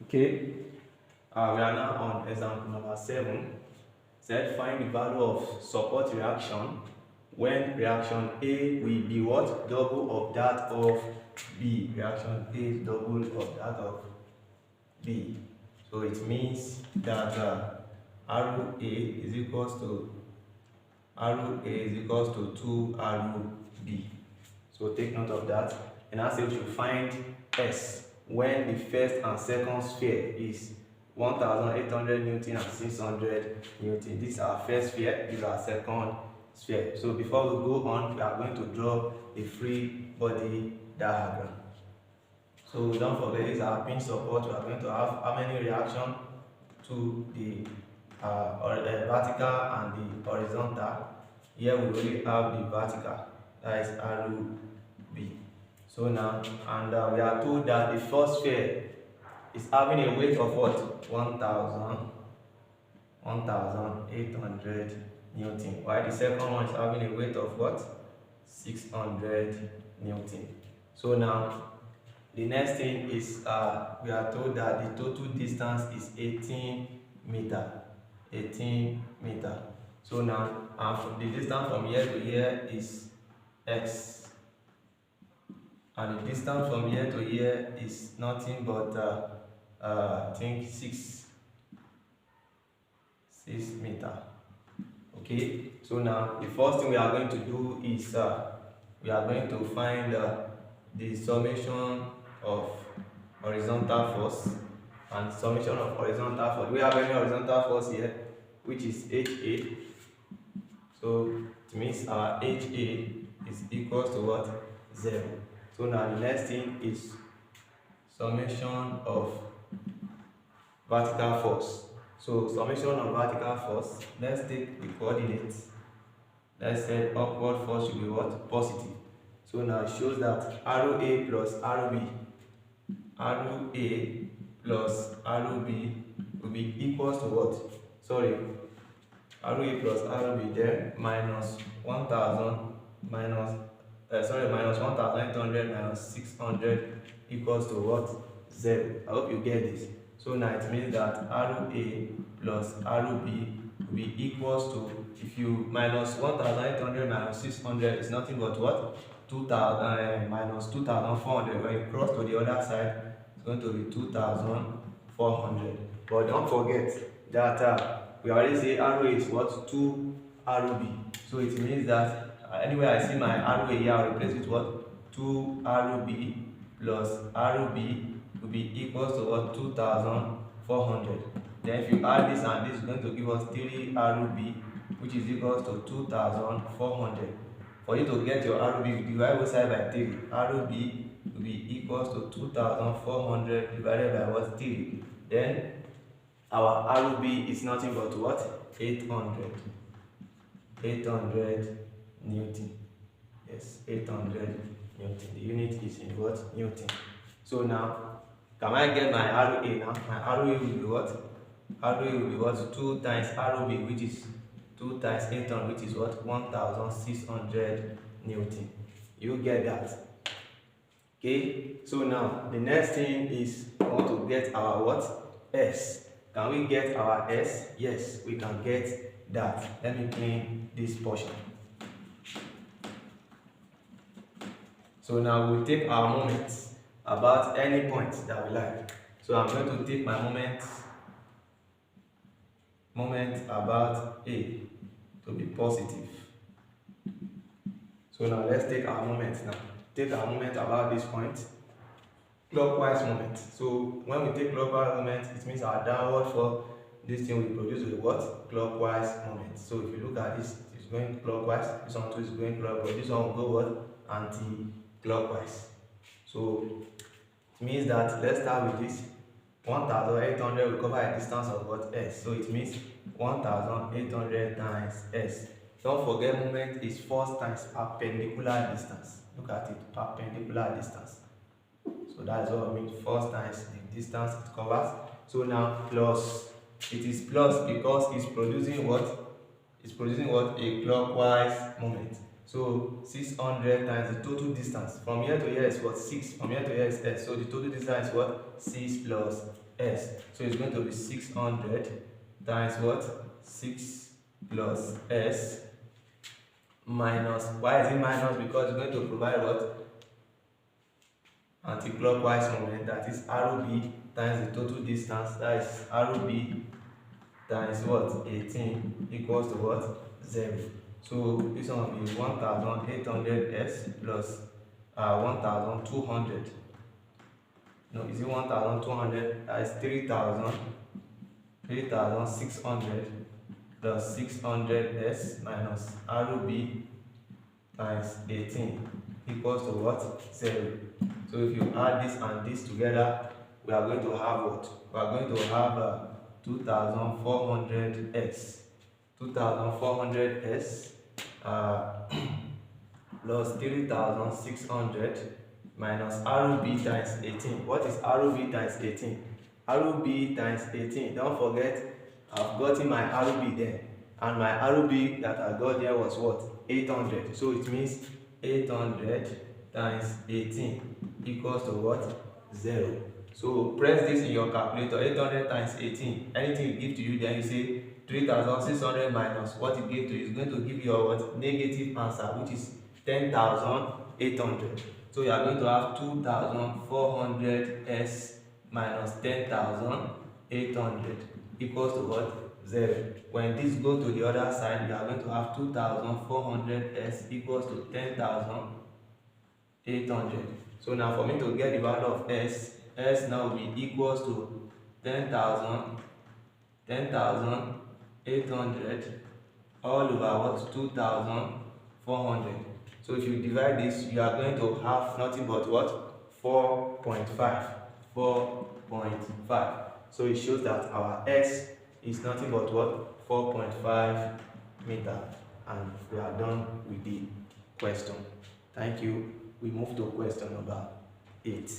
Okay, we are now on example number 7. Said find the value of support reaction when reaction A will be what? Double of that of B. Reaction A is double of that of B. So it means that RA is equals to 2 RB. So take note of that. And I say we should find S when the first and second sphere is 1800 Newton and 600 Newton. This is our first sphere, this is our second sphere. So before we go on, we are going to draw a free body diagram. So don't forget, this is our pin support. We are going to have how many reactions to the vertical and the horizontal. Here we only have the vertical, that is RB. So now, and we are told that the first sphere is having a weight of what? 1800 Newton, while the second one is having a weight of what? 600 Newton. So now, the next thing is we are told that the total distance is 18 meter. 18 meter. So now, the distance from here to here is x, and the distance from here to here is nothing but I think 6 meter. Okay, so now the first thing we are going to do is we are going to find the summation of horizontal force and summation of horizontal force. We have any horizontal force here, which is HA. So it means our HA is equals to what? 0. So now the next thing is summation of vertical force. So summation of vertical force, let's take the coordinates. Let's say upward force should be what? Positive. So now it shows that RA plus RB, RA plus RB will be equals to what? Sorry, RA plus RB there minus 1000 minus 1800 minus 600 equals to what? 0. I hope you get this. So now it means that RA plus RB will be equals to, if you minus 1800 minus 600 is nothing but what? 2000 minus 2400. When you cross to the other side, it's going to be 2400. But don't forget that we already say RA is what? 2 RB. So it means that anywhere I see my RA here, I'll replace it with what? 2 RB plus RB will be equals to what? 2400. Then if you add this and this, is going to give us 3 RB, which is equals to 2400. For you to get your RB, you divide both sides by 3. RB will be equals to 2400 divided by what? 3. Then our RB is nothing but what? 800 Newton. Yes, 800 Newton. The unit is in what? Newton. So now, can I get my RA now? My RA will be what? RA will be what? 2 times RB, which is 2 times 800, which is what? 1600 Newton. You get that? Okay, so now the next thing is we want to get our what? S. Can we get our S? Yes, we can get that. Let me clean this portion. So now we'll take our moments about any point that we like. So I'm going to take my moment about A to be positive. So now let's take our moment now. Take our moment about this point. Clockwise moment. So when we take clockwise moment, it means our downward for this thing will produce a what? Clockwise moment. So if you look at this, it's going clockwise. This one too is going clockwise. This one will go what? Anti-clockwise. So it means that, let's start with this. 1800 will cover a distance of what? S. So it means 1800 times S. Don't forget, moment is force times perpendicular distance. Look at it, perpendicular distance. So that is what I mean, force times the distance it covers. So now plus, it is plus because it's producing what? It's producing what? A clockwise moment. So 600 times the total distance. From here to here is what? 6. From here to here is S. So the total distance is what? 6 plus s. So it's going to be 600 times what? 6 plus s minus, why is it minus? Because it's going to provide what? Anti-clockwise moment, that is ROB times the total distance, that is ROB times what? 18 equals to what? 0. So this one will be 1800s plus 1200. No, is it 1200? That is 3600 plus 600s minus ROB times 18 equals to what? 0. So if you add this and this together, we are going to have what? We are going to have 2400s. 2400s plus 3600 minus ROB times 18. What is ROB times 18? ROB times 18. Don't forget, I've gotten my ROB there. And my ROB that I got there was what? 800. So it means 800 times 18 equals to what? 0. So press this in your calculator. 800 times 18. Anything it gives to you, then you say 3600 minus what it gave to you is going to give you a what? Negative answer, which is 10,800. So you are going to have 2400s minus 10,800 equals to what? 0. When this goes to the other side, you are going to have 2400s equals to 10,800. So now for me to get the value of s now will be equals to 10,800 all over what? 2,400. So if you divide this, you are going to have nothing but what? 4.5. 4.5. So it shows that our s is nothing but what? 4.5 meter. And we are done with the question. Thank you. We move to question number 8.